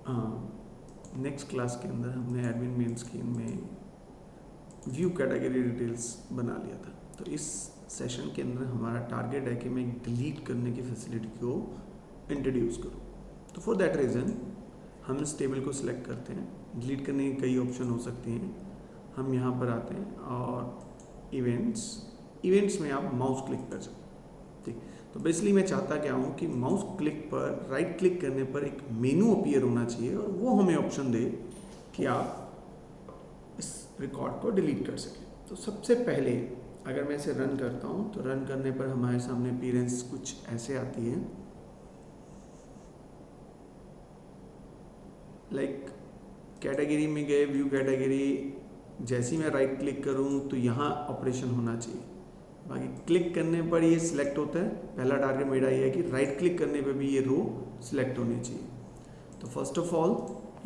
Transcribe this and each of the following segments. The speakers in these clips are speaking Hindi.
नेक्स्ट क्लास के अंदर हमने एडमिन मेन स्क्रीन में व्यू कैटेगरी डिटेल्स बना लिया था। तो इस सेशन के अंदर हमारा टारगेट है कि मैं डिलीट करने की फैसिलिटी को इंट्रोड्यूस करूँ। तो फॉर दैट रीज़न हम इस टेबल को सिलेक्ट करते हैं। डिलीट करने की कई ऑप्शन हो सकती हैं। हम यहाँ पर आते हैं और इवेंट्स में आप माउस क्लिक कर सकते हैं। ठीक, तो बेसिकली मैं चाहता क्या हूँ कि माउस क्लिक पर राइट क्लिक करने पर एक मेनू अपीयर होना चाहिए और वो हमें ऑप्शन दे कि आप इस रिकॉर्ड को डिलीट कर सकें। तो सबसे पहले अगर मैं इसे रन करता हूँ तो रन करने पर हमारे सामने अपीयरेंस कुछ ऐसे आती है। लाइक कैटेगरी में गए, व्यू कैटेगरी, जैसे ही मैं राइट क्लिक करूँ तो यहाँ ऑपरेशन होना चाहिए। बाकी क्लिक करने पर ये सिलेक्ट होता है। पहला टारगेट मेरा ये है कि राइट क्लिक करने पर भी ये रो सिलेक्ट होनी चाहिए। तो फर्स्ट ऑफ ऑल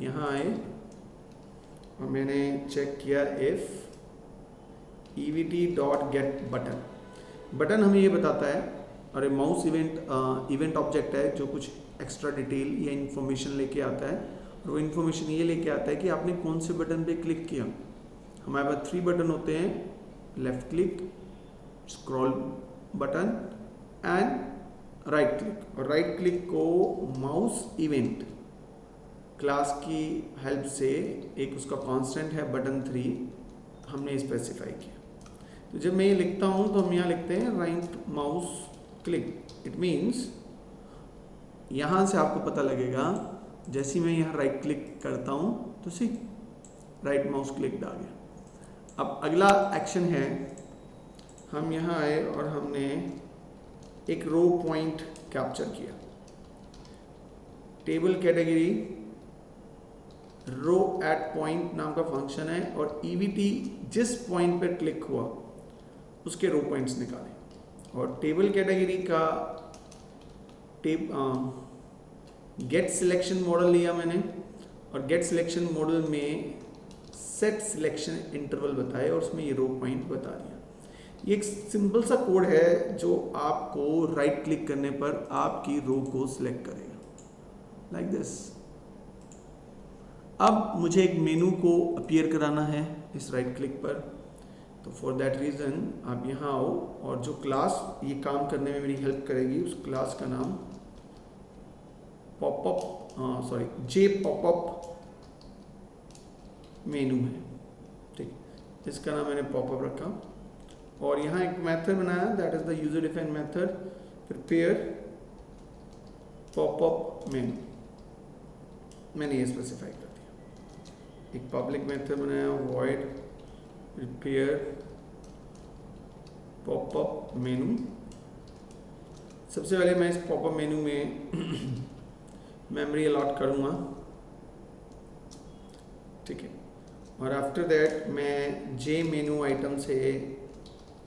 यहाँ आए और मैंने चेक किया इफ evt.get बटन हमें ये बताता है, और ये माउस इवेंट ऑब्जेक्ट है जो कुछ एक्स्ट्रा डिटेल या इन्फॉर्मेशन लेके आता है। और वो इन्फॉर्मेशन ये लेके आता है कि आपने कौन से बटन पे क्लिक किया। हमारे पास 3 बटन होते हैं, left click, scroll button and right click. और राइट क्लिक को माउस इवेंट क्लास की हेल्प से एक उसका कांस्टेंट है बटन 3 हमने स्पेसिफाई किया। तो जब मैं ये लिखता हूँ तो हम यहाँ लिखते हैं right mouse click. It means यहाँ से आपको पता लगेगा जैसे मैं यहाँ राइट क्लिक करता हूँ तो सी राइट माउस क्लिक आ गया। अब अगला एक्शन है, हम यहाँ आए और हमने एक रो पॉइंट कैप्चर किया। टेबल कैटेगरी रो एट पॉइंट नाम का फंक्शन है और ईवीटी जिस पॉइंट पर क्लिक हुआ उसके रो पॉइंट्स निकाले। और टेबल कैटेगरी का गेट सिलेक्शन मॉडल लिया मैंने, और गेट सिलेक्शन मॉडल में सेट सिलेक्शन इंटरवल बताए और उसमें ये रो पॉइंट बता दिया। ये एक सिंपल सा कोड है जो आपको राइट क्लिक करने पर आपकी रो को सिलेक्ट करेगा, लाइक दिस। अब मुझे एक मेनू को अपीयर कराना है इस राइट क्लिक पर। तो फॉर दैट रीज़न आप यहाँ आओ और जो क्लास ये काम करने में मेरी हेल्प करेगी उस क्लास का नाम जे पॉपअप मेनू है। ठीक, इसका नाम मैंने पॉपअप रखा और यहाँ एक मेथड बनाया, that is the user defined method prepare popup menu. मैंने ये स्पेसिफाई कर दिया। एक पब्लिक मेथड बनाया वॉइड प्रिपेयर पॉपअप मेनू। सबसे पहले मैं इस पॉपअप मेनू में मेमोरी अलॉट करूँगा, ठीक है। और आफ्टर दैट मैं जे मेनू आइटम से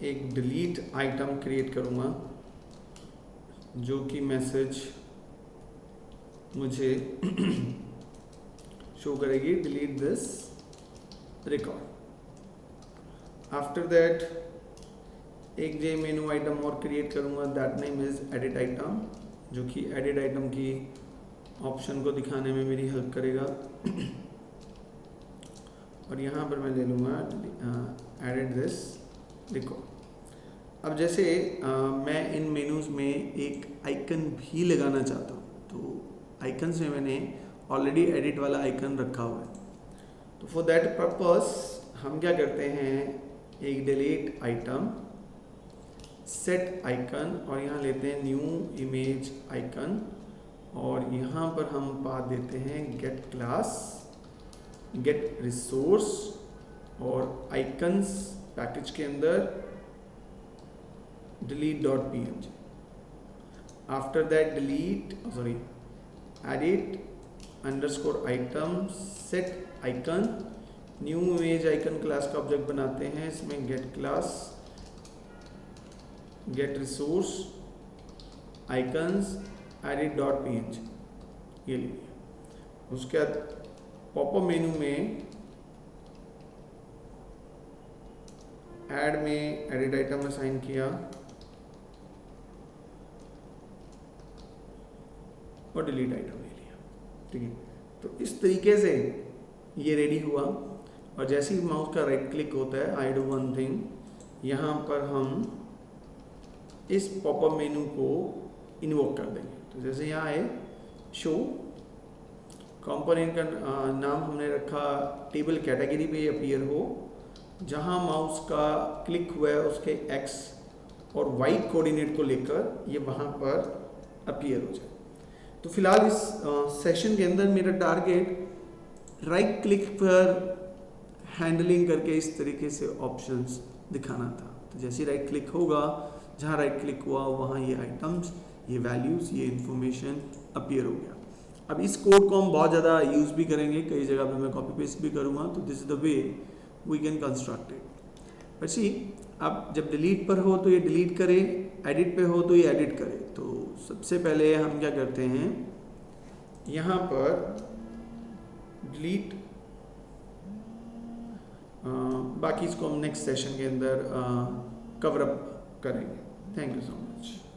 एक डिलीट आइटम क्रिएट करूँगा जो कि मैसेज मुझे शो करेगी delete this record. After that एक जे मेनू आइटम और क्रिएट करूँगा, that name is edit item, जो कि एडिट आइटम की ऑप्शन को दिखाने में मेरी हेल्प करेगा। और यहाँ पर मैं ले लूँगा एडिट दिस रिकॉर्ड। अब जैसे मैं इन मेनूज में एक आइकन भी लगाना चाहता हूँ, तो आइकन्स में मैंने ऑलरेडी एडिट वाला आइकन रखा हुआ है। तो फॉर दैट पर्पस हम क्या करते हैं, एक डिलीट आइटम सेट आइकन और यहाँ लेते हैं न्यू इमेज आइकन और यहाँ पर हम पा देते हैं गेट क्लास, गेट रिसोर्स और आइकन्स पैकेज के अंदर delete.png। After that edit underscore item set icon new image icon class का ऑब्जेक्ट बनाते हैं। इसमें get class, get resource, icons, edit.png ये लीजिए। उसके बाद पॉपअप मेनू में ऐड में एडिट आइटम असाइन किया और डिलीट आइटम ले लिया, ठीक है। तो इस तरीके से ये रेडी हुआ। और जैसे ही माउस का राइट क्लिक होता है, आई डू वन थिंग, यहाँ पर हम इस पॉपअप मेनू को इन्वोक कर देंगे। तो जैसे यहाँ आए शो कंपोनेंट का नाम हमने रखा टेबल कैटेगरी पे अपीयर हो, जहाँ माउस का क्लिक हुआ है उसके एक्स और वाई कोऑर्डिनेट को लेकर ये वहाँ पर अपीयर हो जाए। तो फिलहाल इस सेशन के अंदर मेरा टारगेट राइट क्लिक पर हैंडलिंग करके इस तरीके से ऑप्शंस दिखाना था। तो जैसे राइट क्लिक होगा, जहाँ राइट क्लिक हुआ वहाँ ये आइटम्स, ये वैल्यूज़, ये इंफॉर्मेशन अपीयर हो गया। अब इस कोड को हम बहुत ज़्यादा यूज़ भी करेंगे, कई जगह पे मैं कॉपी पेस्ट भी करूँगा। तो this is the way we can construct it. But see, अब जब डिलीट पर हो तो ये डिलीट करे, एडिट पे हो तो ये एडिट करे। तो सबसे पहले हम क्या करते हैं, यहाँ पर डिलीट, बाकी इसको हम नेक्स्ट सेशन के अंदर कवर अप करेंगे। Thank you so much.